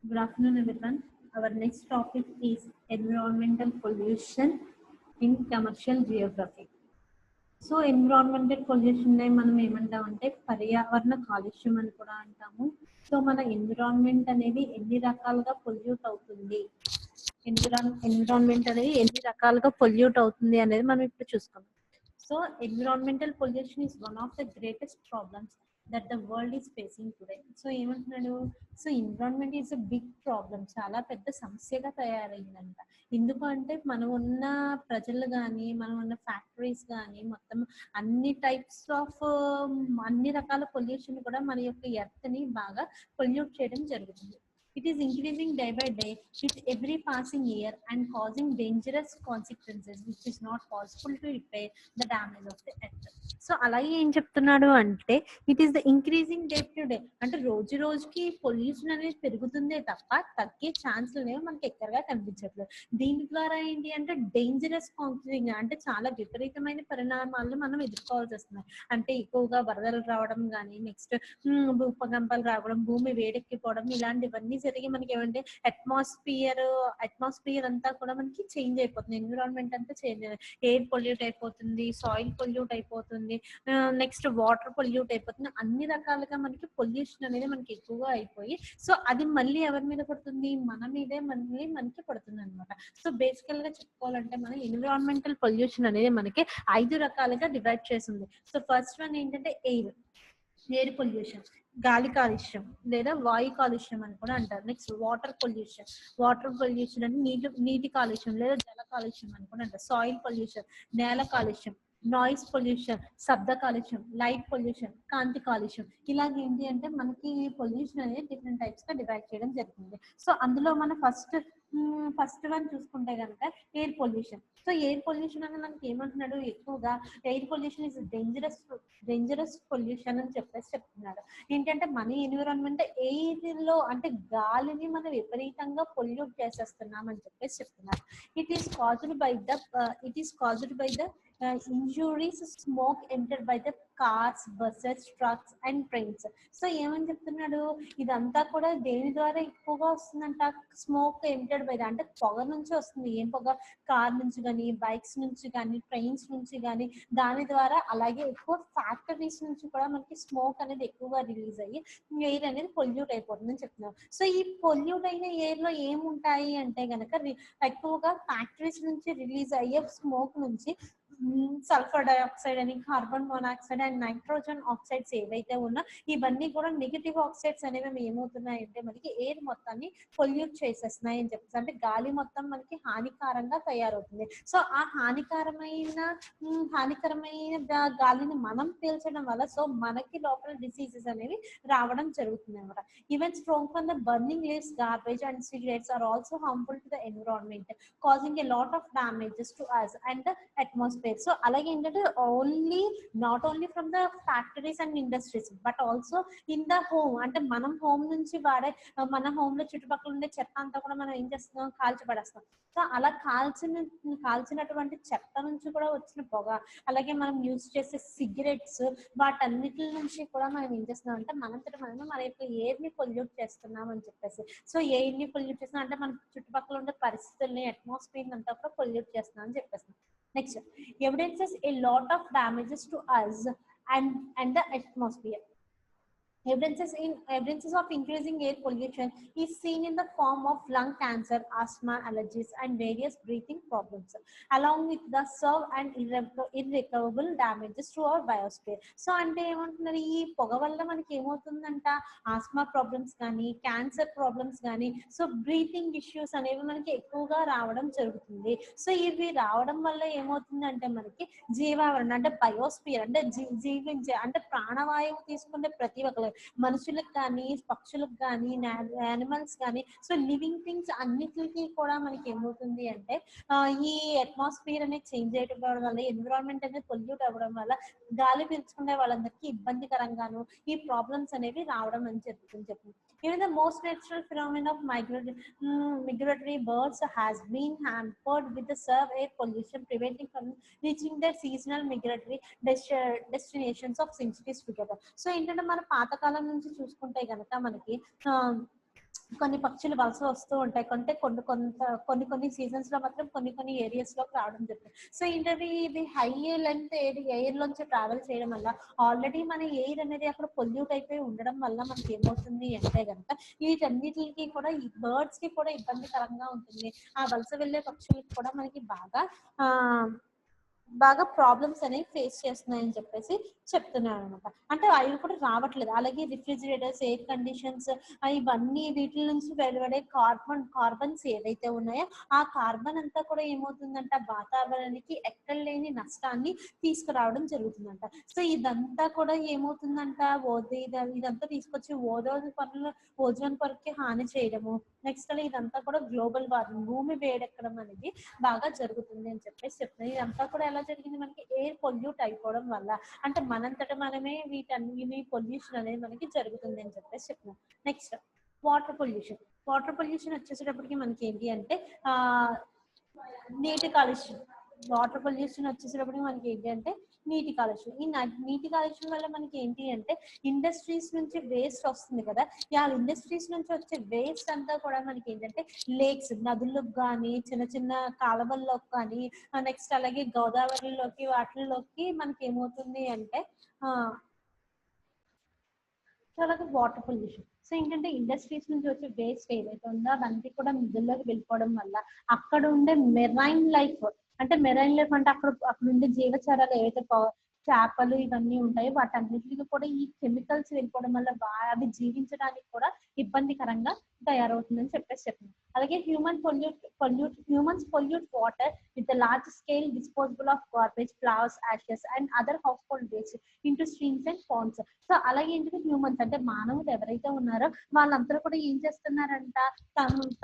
Good afternoon, everyone. Our next topic is environmental pollution in commercial geography. So environmental pollution మనం ఏమంటామంటే పర్యావరణ కాలుష్యం అని కూడా అంటాము. సో మన ఎన్విరాన్మెంట్ అనేది ఎన్ని రకాలుగా పొల్యూట్ అవుతుంది, ఎన్విరాన్మెంట్ అనేది ఎన్ని రకాలుగా పొల్యూట్ అవుతుంది అనేది మనం ఇప్పుడు చూసుకుందాం. So environmental pollution is one of the greatest problems that the world is facing today. So ఏమంటున్నాడు, so environment is a big problem, చాలా పెద్ద సమస్యగా తయారైందంట. ఎందుకు అంటే మనం ఉన్న ప్రజలు కానీ, మనం ఉన్న ఫ్యాక్టరీస్ కానీ, మొత్తం అన్ని టైప్స్ ఆఫ్ అన్ని రకాల పొల్యూషన్ కూడా మన యొక్క ఎర్త్ ని బాగా పొల్యూట్ చేయడం జరుగుతుంది. It is increasing day by day with every passing year and causing dangerous consequences which is not possible to repair the damage of the earth. So అలాగే ఏం చెప్తున్నాడు అంటే it is the increasing day to day, అంటే రోజు రోజుకి pollution అనేది పెరుగుతుందే తప్ప తగ్గే ఛాన్స్ అనేవి మనకి ఎక్కడగా కనిపించట్లేదు. దీని ద్వారా ఏంటి అంటే డేంజరస్ కాన్సిక్వెన్స్, అంటే చాలా విపరీతమైన పరిణామాలను మనం ఎదుర్కోవాల్సి వస్తుంది. అంటే ఎక్కువగా వరదలు రావడం కానీ, నెక్స్ట్ భూకంపాలు రావడం, భూమి వేడెక్కిపోవడం, ఇలాంటివన్నీ జరిగి మనకి ఏమంటే అట్మాస్ఫియర్ అంతా కూడా మనకి చేంజ్ అయిపోతుంది. ఎన్విరాన్మెంట్ అంతా చేంజ్, ఎయిర్ పొల్యూట్ అయిపోతుంది, సాయిల్ పొల్యూట్ అయిపోతుంది, నెక్స్ట్ వాటర్ పొల్యూట్ అయిపోతుంది. అన్ని రకాలుగా మనకి పొల్యూషన్ అనేది మనకి ఎక్కువగా అయిపోయి సో అది మళ్ళీ ఎవరి మీద పడుతుంది, మన మీదే మళ్ళీ మనకి పడుతుంది అనమాట. సో బేసికల్ గా చెప్పుకోవాలంటే మనం ఎన్విరాన్మెంటల్ పొల్యూషన్ అనేది మనకి 5 రకాలుగా డివైడ్ చేసింది. సో ఫస్ట్ వన్ ఏంటంటే ఎయిర్ పొల్యూషన్, గాలి కాలుష్యం లేదా వాయు కాలుష్యం అని కూడా అంటారు. నెక్స్ట్ వాటర్ పొల్యూషన్ అంటే నీటి కాలుష్యం లేదా జల కాలుష్యం అని కూడా అంటారు. సాయిల్ పొల్యూషన్, నేల కాలుష్యం, నాయిస్ పొల్యూషన్, శబ్ద కాలుష్యం, లైట్ పొల్యూషన్, కాంతి కాలుష్యం. ఇలాగ ఏంటి అంటే మనకి పొల్యూషన్ అనేది డిఫరెంట్ టైప్స్ గా డివైడ్ చేయడం జరుగుతుంది. సో అందులో మన ఫస్ట్ వన్ చూసుకుంటే కనుక air pollution. So air pollution అని మనకి ఏమంటున్నాడు, ఎక్కువగా air pollution is dangerous pollution అని చెప్తున్నాడు. ఏంటంటే మన ఎన్విరాన్మెంట్ ఎయిర్ లో అంటే గాలిని మనం విపరీతంగా పొల్యూట్ చేసేస్తున్నాం అని చెప్తున్నారు. It is caused by the injuries smoke entered by the cars, buses, trucks and trains. So ఏమని చెప్తున్నాడు, ఇదంతా కూడా దేని ద్వారా ఎక్కువగా వస్తుందంట, స్మోక్ ఎంటర్డ్ బై, అంటే పొగ నుంచి వస్తుంది. ఏం పొగ, కార్ నుంచి కానీ, బైక్స్ నుంచి కానీ, ట్రైన్స్ నుంచి కానీ, దాని ద్వారా అలాగే ఎక్కువ ఫ్యాక్టరీస్ నుంచి కూడా మనకి స్మోక్ అనేది ఎక్కువగా రిలీజ్ అయ్యి ఎయిర్ అనేది పొల్యూట్ అయిపోతుందని చెప్తున్నారు. సో ఈ పొల్యూట్ అయిన ఎయిర్ లో ఏముంటాయి అంటే గనక ఎక్కువగా ఫ్యాక్టరీస్ నుంచి రిలీజ్ అయ్యే స్మోక్ నుంచి సల్ఫర్ డైఆక్సైడ్ అని, carbon monoxide and nitrogen oxides ఏవైతే ఉన్నా ఇవన్నీ కూడా నెగిటివ్ ఆక్సైడ్స్ అనేవి ఏమవుతున్నాయంటే మనకి ఎయిర్ మొత్తాన్ని పొల్యూట్ చేసేస్తున్నాయి అని చెప్పేసి, అంటే గాలి మొత్తం మనకి హానికరంగా తయారవుతుంది. సో ఆ హానికరమైన గాలిని మనం పీల్చడం వల్ల సో మనకి లోపల డిసీజెస్ అనేవి రావడం జరుగుతుంది అనమాట. Even stroke from the burning leaves, garbage and cigarettes are also harmful to the environment, causing a lot of damages to us and the atmosphere. So అలాగే ఏంటంటే not only from the factories and industries but also in the home, అంటే మనం home నుంచి వాడే మన home లో చుట్టుపక్కల ఉండే చెత్త అంతా కూడా మనం ఏం చేస్తున్నాం, కాల్చి పడేస్తాం. సో అలా కాల్చినటువంటి చెత్త నుంచి కూడా వచ్చిన పొగ, అలాగే మనం యూజ్ చేసే సిగరెట్స్, వాటన్నిటి నుంచి కూడా మనం ఏం చేస్తున్నాం అంటే మనంతటి మనం మన యొక్క ఎయిర్ ని పొల్యూట్ చేస్తున్నాం అని చెప్పేసి. సో ఎయిర్ ని పొల్యూట్ చేస్తున్నాం అంటే మన చుట్టుపక్కల ఉండే పరిస్థితుల్ని, అట్మాస్ఫియర్ అంతా కూడా పొల్యూట్ చేస్తున్నాం అని చెప్పేస్తున్నాం. Next, evidences a lot of damages to us and the atmosphere. Evidences of increasing air pollution is seen in the form of lung cancer, asthma, allergies, and various breathing problems, along with the severe and irrecoverable damages to our biosphere. So అంటే ఏమంటున్నారు, ఈ పొగ వల్ల మనకి ఏమవుతుందంట, Asma problems కానీ, cancer problems కానీ, so breathing issues అనేవి మనకి ఎక్కువగా రావడం జరుగుతుంది. సో ఇవి రావడం వల్ల ఏమవుతుందంటే మనకి జీవావరణ అంటే బయోస్ఫియర్ అంటే జీవించే అంటే ప్రాణవాయువు తీసుకునే ప్రతి ఒక్కరు, మనుషులకు కానీ, పక్షులకు కానీ, యానిమల్స్ కానీ, సో లివింగ్ థింగ్స్ అన్నిటికీ కూడా మనకి ఏమవుతుంది అంటే ఈ అట్మాస్ఫియర్ అనేది చేంజ్ అయిపోవడం వల్ల, ఎన్విరాన్మెంట్ అనేది పొల్యూట్ అవ్వడం వల్ల గాలి పీల్చుకునే వాళ్ళందరికీ ఇబ్బందికరంగాను ఈ ప్రాబ్లమ్స్ అనేవి రావడం అని చెప్తుంది. Even the most natural phenomenon of migratory birds has been hampered with the severe air pollution, preventing from reaching their seasonal migratory destinations of centuries together. So ఏంటంటే మన పాతకాలం నుంచి చూసుకుంటే గనక మనకి కొన్ని పక్షులు వలస వస్తూ ఉంటాయి. కొన్ని సీజన్స్ లో మాత్రం కొన్ని ఏరియాస్ లోకి రావడం జరుగుతుంది. సో ఏంటంటే ఇది హై లెంత్ ఎయిర్ లోంచి ట్రావెల్ చేయడం వల్ల ఆల్రెడీ మన ఎయిర్ అనేది అక్కడ పొల్యూట్ అయిపోయి ఉండడం వల్ల మనకి ఏమవుతుంది అంటే కనుక వీటన్నిటికి కూడా ఈ బర్డ్స్ కి కూడా ఇబ్బందికరంగా ఉంటుంది. ఆ వలస వెళ్ళే పక్షులకి కూడా మనకి బాగా ప్రాబ్లమ్స్ అనేవి ఫేస్ చేస్తున్నాయని చెప్పేసి చెప్తున్నాను అనమాట. అంటే అవి కూడా రావట్లేదు. అలాగే రిఫ్రిజిరేటర్స్, ఎయిర్ కండిషన్స్ ఇవన్నీ వీటి నుంచి వెలువడే కార్బన్స్ ఏవైతే ఉన్నాయో ఆ కార్బన్ అంతా కూడా ఏమవుతుందంట వాతావరణానికి ఎక్కడ లేని నష్టాన్ని తీసుకురావడం జరుగుతుందంట. సో ఇదంతా కూడా ఏమవుతుందంట ఇదంతా తీసుకొచ్చి ఓజోన్ పొరకి హాని చేయడము. నెక్స్ట్ ఇదంతా కూడా గ్లోబల్ వార్మింగ్, భూమి వేడెక్కడం అనేది బాగా జరుగుతుంది అని చెప్పేసి చెప్తుంది. ఇదంతా కూడా ఎలా జరిగింది, మనకి ఎయిర్ పొల్యూట్ అయిపోవడం వల్ల, అంటే మనంతట మనమే వీటన్ని పొల్యూషన్ అనేది మనకి జరుగుతుంది అని చెప్పేసి చెప్తున్నాం. Next water pollution. Water pollution వచ్చేసేటప్పటికి మనకి ఏంటి అంటే నీటి కాలుష్యం. వాటర్ పొల్యూషన్ వచ్చేసేటప్పటికి మనకి ఏంటి అంటే నీటి కాలుష్యం. ఈ నీటి కాలుష్యం వల్ల మనకి ఏంటి అంటే ఇండస్ట్రీస్ నుంచి వేస్ట్ వస్తుంది కదా, ఆ ఇండస్ట్రీస్ నుంచి వచ్చే వేస్ట్ అంతా కూడా మనకి ఏంటంటే లేక్స్, నదులకు కానీ చిన్న చిన్న కాలువల్లోకి కానీ నెక్స్ట్ అలాగే గోదావరిలోకి వాటిల్లోకి మనకి ఏమవుతుంది అంటే అలాగే వాటర్ పొల్యూషన్. సో ఏంటంటే ఇండస్ట్రీస్ నుంచి వచ్చే వేస్ట్ ఏదైతే ఉందో అదంతా కూడా నదుల్లోకి వెళ్ళిపోవడం వల్ల అక్కడ ఉండే మెరైన్ లైఫ్ అంటే అక్కడ ఉండే జీవచరాలు ఏవైతే చేపలు ఇవన్నీ ఉంటాయి వాటన్నిటికి కూడా ఈ కెమికల్స్ వెళ్ళిపోవడం వల్ల అవి జీవించడానికి కూడా ఇబ్బందికరంగా తయారవుతుందని చెప్పేసి చెప్పింది. అలాగే humans pollute water with large scale disposable of garbage, flowers, ashes and other household waste into streams and ponds. So అలాగే ఏంటంటే హ్యూమన్స్ అంటే మానవులు ఎవరైతే ఉన్నారో వాళ్ళందరూ కూడా ఏం చేస్తున్నారంట,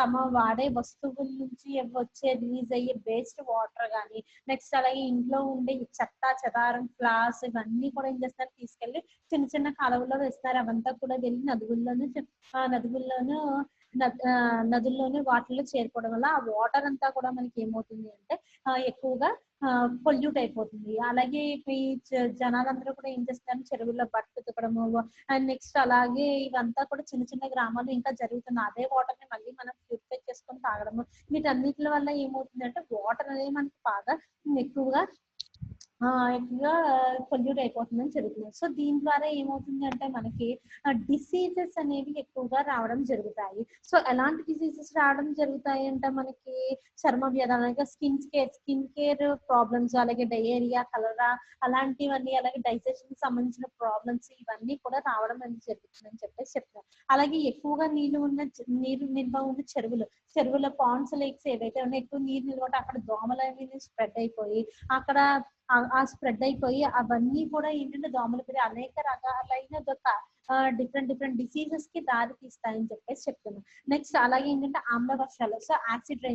తమ వాడే వస్తువుల నుంచి వచ్చే రిలీజ్ అయ్యే వేస్ట్ వాటర్ కానీ నెక్స్ట్ అలాగే ఇంట్లో ఉండే చెత్త చెదారం ఫ్లాస్ ఇవన్నీ కూడా ఏం చేస్తారు, తీసుకెళ్లి చిన్న చిన్న కాలువల్లో వేస్తారు. అవంతా కూడా వెళ్ళి నదుల్లోనే వాటిల్లో చేరుకోవడం వల్ల ఆ వాటర్ అంతా కూడా మనకి ఏమవుతుంది అంటే ఎక్కువగా పొల్యూట్ అయిపోతుంది. అలాగే ఈ జనాలందరూ కూడా ఏం చేస్తారు, చెరువుల్లో బట్టలు ఉతకడము అండ్ నెక్స్ట్ అలాగే ఇవంతా కూడా చిన్న చిన్న గ్రామాలు ఇంకా జరుగుతుంది. అదే వాటర్ ని మళ్ళీ మనం ప్యూరిఫై చేసుకొని తాగడము, వీటన్నిటి వల్ల ఏమవుతుంది అంటే వాటర్ అనేది మనకి బాగా ఎక్కువగా పొల్యూట్ అయిపోతుందని జరుగుతుంది. సో దీని ద్వారా ఏమవుతుంది అంటే మనకి డిసీజెస్ అనేవి ఎక్కువగా రావడం జరుగుతాయి. సో ఎలాంటి డిసీజెస్ రావడం జరుగుతాయి అంటే మనకి చర్మ వ్యాధులు, అలాగే స్కిన్ కేర్ ప్రాబ్లమ్స్, అలాగే డయేరియా, కలరా అలాంటివన్నీ, అలాగే డైజెషన్ సంబంధించిన ప్రాబ్లమ్స్ ఇవన్నీ కూడా రావడం అనేది జరుగుతుందని చెప్పేసి చెప్తారు. అలాగే ఎక్కువగా నీరు నిల్వ ఉన్న చెరువుల పాండ్స్, లేక్స్ ఏవైతే ఉన్నాయో ఎక్కువ నీరు నిల్వ అక్కడ దోమలు అనేవి స్ప్రెడ్ అయిపోయి స్ప్రెడ్ అయిపోయి అవన్నీ కూడా ఏంటంటే దోమలు పెరిగి అనేక రకాలైన డిఫరెంట్ డిసీజెస్ కి దారి తీస్తాయని చెప్పేసి చెప్తున్నాను. నెక్స్ట్ అలాగే ఏంటంటే ఆమ్ల వర్షాలు. సో యాసిడ్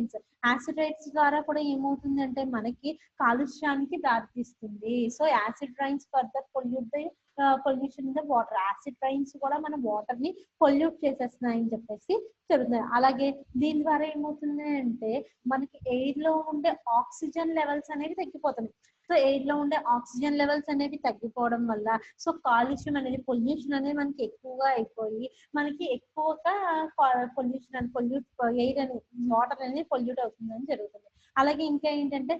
రైన్స్ ద్వారా కూడా ఏమవుతుంది అంటే మనకి కాలుష్యానికి దారి తీస్తుంది. So acid rains further pollution in the water. Acid rains కూడా మన వాటర్ ని పొల్యూట్ చేసేస్తున్నాయని చెప్పేసి చెప్తున్నారు. అలాగే దీని ద్వారా ఏమవుతుంది అంటే మనకి ఎయిర్ లో ఉండే ఆక్సిజన్ లెవెల్స్ అనేవి తగ్గిపోతున్నాయి. సో ఎయిర్ లో ఉండే ఆక్సిజన్ లెవెల్స్ అనేవి తగ్గిపోవడం వల్ల సో కాలుష్యం అనేది పొల్యూషన్ అనేది మనకి ఎక్కువగా అయిపోయి మనకి ఎక్కువగా ఎయిర్ అనేది వాటర్ అనేది పొల్యూట్ అవుతుందని జరుగుతుంది. అలాగే ఇంకా ఏంటంటే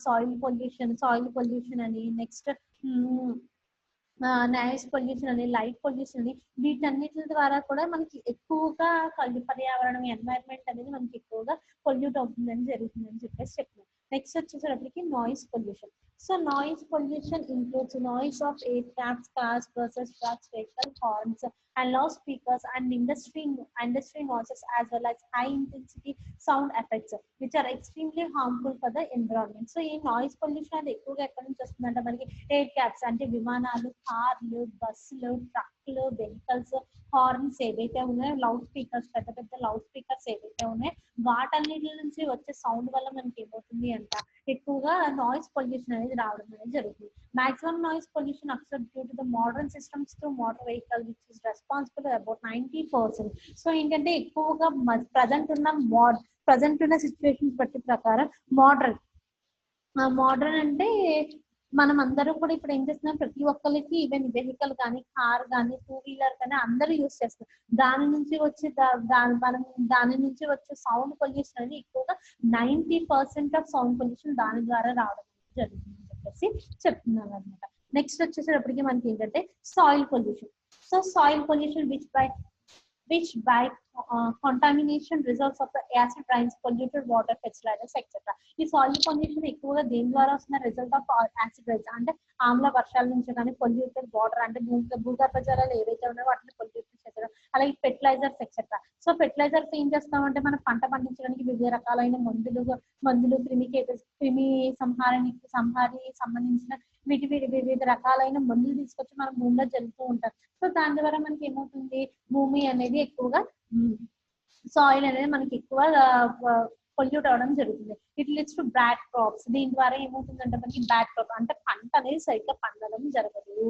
సాయిల్ పొల్యూషన్ అని నెక్స్ట్ నాయిస్ పొల్యూషన్ అని లైట్ పొల్యూషన్ అని వీటన్నిటి ద్వారా కూడా మనకి ఎక్కువగా పర్యావరణం ఎన్వైరన్మెంట్ అనేది మనకి ఎక్కువగా పొల్యూట్ అవుతుందని జరుగుతుందని చెప్పేసి చెప్తున్నాం. నెక్స్ట్ వచ్చేసరికి noise pollution. So noise pollution includes noise of aircrafts, cars, buses, trucks, vehicles, horns and loudspeakers and industry noises as well as high intensity sound effects which are extremely harmful for the environment. So ఈ noise pollution అనేది ఎక్కువగా ఎక్కడి నుంచి వస్తుందంటే మనకి air crafts అంటే విమానాలు, కార్లు, బస్సులు, ట్రక్లు, వెహికల్స్, హార్న్స్ ఏవైతే ఉన్నాయో, లౌడ్ స్పీకర్స్, పెద్ద లౌడ్ స్పీకర్స్ ఏవైతే ఉన్నాయో వాటన్నిటి నుంచి వచ్చే సౌండ్ వల్ల మనకి ఏమవుతుంది అంట ఎక్కువగా నాయిస్ పొల్యూషన్ అనేది రావడం అనేది జరుగుతుంది. Maximum noise pollution observe due to the modern systems to motor vehicle which is responsible about 90%. So ఏంటంటే ఎక్కువగా ప్రజెంట్ ఉన్న సిచ్యువేషన్స్ బట్టి ప్రకారం మోడర్న్ అంటే మనం అందరూ కూడా ఇప్పుడు ఏం చేస్తున్నాం, ప్రతి ఒక్కరికి ఈవెన్ వెహికల్ కానీ, కార్ కానీ, టూ వీలర్ కానీ అందరూ యూస్ చేస్తున్నారు. దాని నుంచి వచ్చే దాని నుంచి వచ్చే సౌండ్ పొల్యూషన్ అనేది ఎక్కువగా 90% ఆఫ్ సౌండ్ పొల్యూషన్ దాని ద్వారా రావడం జరుగుతుంది అని చెప్పేసి చెప్తున్నారు అనమాట. నెక్స్ట్ వచ్చేసేటప్పటికి మనకి ఏంటంటే soil pollution. So soil pollution which by contamination results of the acid rains, polluted water, fertilizers, etc. ఈ సాయిల్ పొల్యూషన్ ఎక్కువగా దేని ద్వారా వస్తున్న రిజల్ట్ ఆఫ్ యాసిడ్ రైన్స్ అంటే ఆమ్ల వర్షాల నుంచి కానీ, పొల్యూటెడ్ వాటర్ అంటే భూగర్భ జలాలు ఏవైతే ఉన్నాయో వాటిని పొల్యూట్ చేస్తారు, అలాగే ఫెర్టిలైజర్స్ ఎక్సెట్రా. సో ఫెర్టిలైజర్స్ ఏం చేస్తామంటే మనం పంట పండించడానికి వివిధ రకాలైన మందులు క్రిమి సంహారి సంబంధించిన వివిధ రకాలైన మందులు తీసుకొచ్చి మనం భూమిలో జల్లుతూ ఉంటాం. సో దాని ద్వారా మనకి ఏమవుతుంది, భూమి అనేది ఎక్కువగా సాయిల్ అనేది మనకి ఎక్కువ పొల్యూట్ అవడం జరుగుతుంది. It leads to bad crops. దీని ద్వారా ఏమవుతుందంటే మనకి బ్యాడ్ క్రాప్ అంటే పంట అనేది సరిగ్గా పండడం జరగదు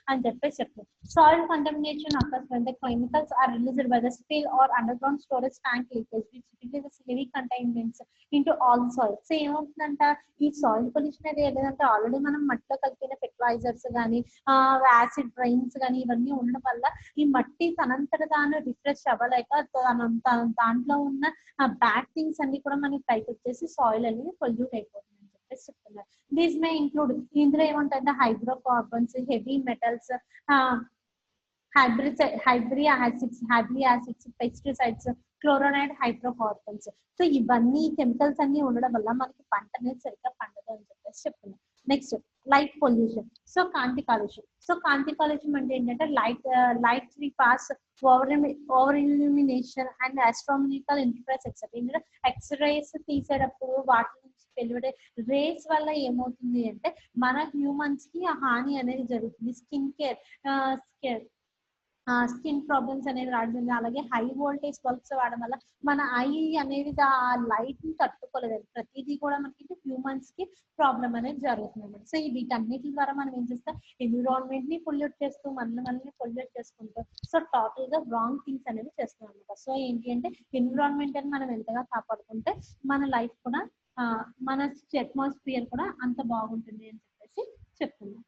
అని చెప్పేసి చెప్తుంది. Soil contamination occurs when the chemicals are released by the spill or underground storage tank leakage which releases heavy contaminants into all soil. So ఏమవుతుందంట, ఈ సాయిల్ పొల్యూషన్ అనేది ఏదంటే ఆల్రెడీ మనం మట్టిలో కలిపిన ఫెర్టిలైజర్స్ కానీ, యాసిడ్ రైన్స్ కానీ ఇవన్నీ ఉండడం వల్ల ఈ మట్టి తనంతట తాను రిఫ్రెష్ అవ్వలేక దాంట్లో ఉన్న బ్యాడ్ థింగ్స్ అన్ని కూడా మనకి పైకి వచ్చేసి సాయిల్ అనేది పొల్యూట్ అయిపోతుంది అని చెప్పేసి చెప్తున్నారు. దీస్ మే ఇంక్లూడ్, ఇందులో ఏముంటాయంటే హైడ్రోకార్బన్స్, హెవీ మెటల్స్, హైబ్రీ acids, pesticides, chloride, hydrocarbons. So ఇవన్నీ కెమికల్స్ అన్ని ఉండడం వల్ల మనకి పంట అనేది సరిగ్గా పండదు అని చెప్పేసి చెప్తున్నారు. Next light pollution. సో కాంతి కాలుష్యం. సో కాంతి కాలుష్యం అంటే ఏంటంటే light free pass, over illumination and astronomical interference etcetera. ఇందులో ఎక్స్రేస్ తీసేటప్పుడు వాటి నుంచి వెలువడే రేస్ వల్ల ఏమవుతుంది అంటే మన హ్యూమన్స్ కి హాని అనేది జరుగుతుంది. స్కిన్ ప్రాబ్లమ్స్ అనేది రావడం, అలాగే హై వోల్టేజ్ బల్బ్స్ వాడడం వల్ల మన ఐ అనేది ఆ లైట్ ని తట్టుకోలేదు. ప్రతిదీ కూడా మనకి హ్యూమన్స్ కి ప్రాబ్లం అనేది జరుగుతుంది అన్నమాట. సో వీటన్నిటి ద్వారా మనం ఏం చేస్తాం, ఎన్విరాన్మెంట్ ని పొల్యూట్ చేస్తూ మనల్ని పొల్యూట్ చేసుకుంటాం. సో టోటల్ గా రాంగ్ థింగ్స్ అనేది చేస్తాం అనమాట. సో ఏంటి అంటే ఎన్విరాన్మెంట్ అని మనం ఎంతగా కాపాడుకుంటే మన లైఫ్ కూడా మన అట్మాస్ఫియర్ కూడా అంత బాగుంటుంది అని చెప్పేసి చెప్తున్నాం.